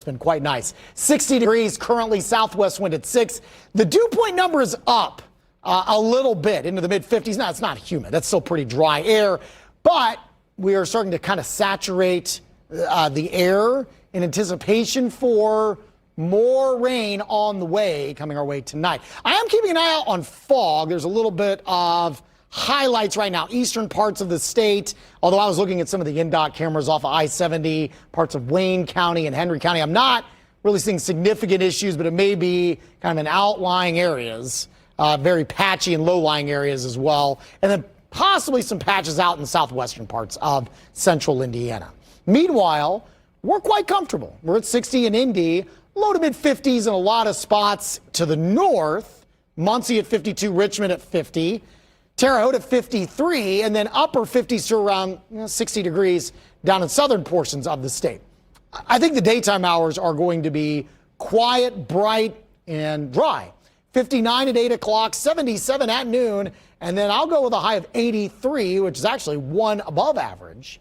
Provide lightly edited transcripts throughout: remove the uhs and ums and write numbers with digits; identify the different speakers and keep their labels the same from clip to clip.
Speaker 1: It's been quite nice. 60 degrees currently, southwest wind at 6. The dew point number is up a little bit into the mid-50s. Now, it's not humid. That's still pretty dry air, but we are starting to kind of saturate the air in anticipation for more rain on the way coming our way tonight. I am keeping an eye out on fog. There's a little bit of highlights right now, eastern parts of the state, although I was looking at some of the NDOT cameras off of I-70, parts of Wayne County and Henry County. I'm not really seeing significant issues, but it may be kind of in outlying areas, very patchy and low-lying areas as well, and then possibly some patches out in the southwestern parts of central Indiana. Meanwhile, we're quite comfortable. We're at 60 in Indy, low to mid-50s in a lot of spots to the north. Muncie at 52, Richmond at 50. Terre Haute at 53, and then upper 50s to around 60 degrees down in southern portions of the state. I think the daytime hours are going to be quiet, bright, and dry. 59 at 8 o'clock, 77 at noon, and then I'll go with a high of 83, which is actually one above average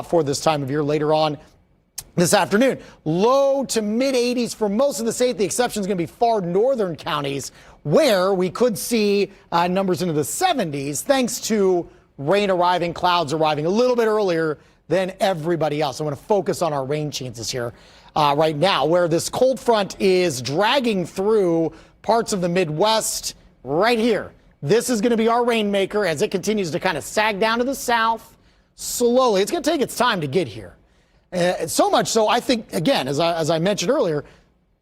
Speaker 1: for this time of year later on this afternoon. Low to mid 80s for most of the state. The exception is going to be far northern counties where we could see numbers into the 70s thanks to rain arriving, clouds arriving a little bit earlier than everybody else. I want to focus on our rain chances here right now, where this cold front is dragging through parts of the Midwest right here. This is going to be our rainmaker as it continues to kind of sag down to the south slowly. It's going to take its time to get here. So much so, I think, again, as I mentioned earlier,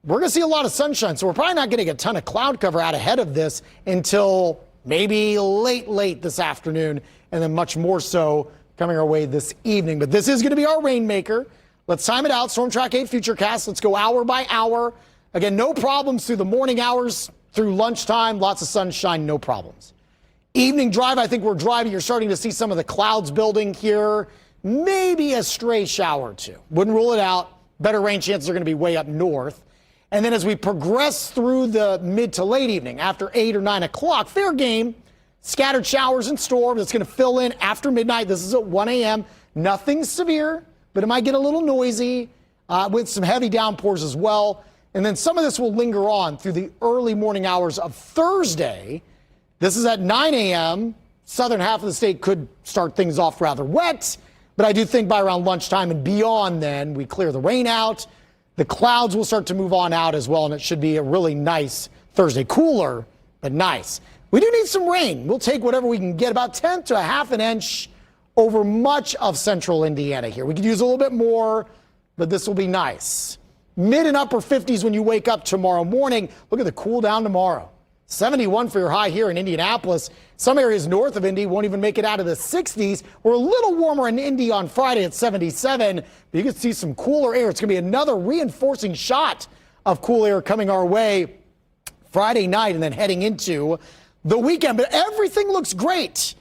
Speaker 1: we're going to see a lot of sunshine. So we're probably not getting a ton of cloud cover out ahead of this until maybe late this afternoon, and then much more so coming our way this evening. But this is going to be our rainmaker. Let's time it out. Storm Track 8 Futurecast. Let's go hour by hour. Again, no problems through the morning hours, through lunchtime. Lots of sunshine, no problems. Evening drive, I think we're driving. You're starting to see some of the clouds building here. Maybe a stray shower or two. Wouldn't rule it out. Better rain chances are going to be way up north. And then as we progress through the mid to late evening, after 8 or 9 o'clock, fair game. Scattered showers and storms. It's going to fill in after midnight. This is at 1 a.m. Nothing severe, but it might get a little noisy with some heavy downpours as well. And then some of this will linger on through the early morning hours of Thursday. This is at 9 a.m. Southern half of the state could start things off rather wet. But I do think by around lunchtime and beyond then, we clear the rain out. The clouds will start to move on out as well, and it should be a really nice Thursday. Cooler, but nice. We do need some rain. We'll take whatever we can get, about 1/10 to a half an inch over much of central Indiana here. We could use a little bit more, but this will be nice. Mid and upper 50s when you wake up tomorrow morning. Look at the cool down tomorrow. 71 for your high here in Indianapolis. Some areas north of Indy won't even make it out of the 60s. We're a little warmer in Indy on Friday at 77, but you can see some cooler air. It's going to be another reinforcing shot of cool air coming our way Friday night and then heading into the weekend. But everything looks great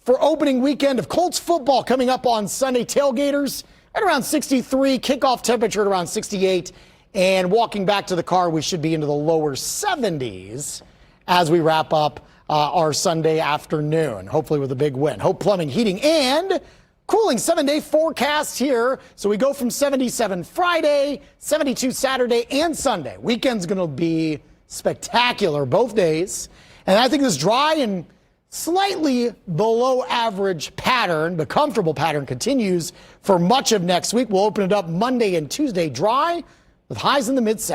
Speaker 1: for opening weekend of Colts football coming up on Sunday. Tailgaters at around 63, kickoff temperature at around 68, and walking back to the car, we should be into the lower 70s as we wrap up our Sunday afternoon, hopefully with a big win. Hope Plumbing, Heating, and Cooling 7-day forecast here. So we go from 77 Friday, 72 Saturday, and Sunday. Weekend's going to be spectacular both days. And I think this dry and slightly below average pattern, but comfortable pattern, continues for much of next week. We'll open it up Monday and Tuesday dry with highs in the mid-70s.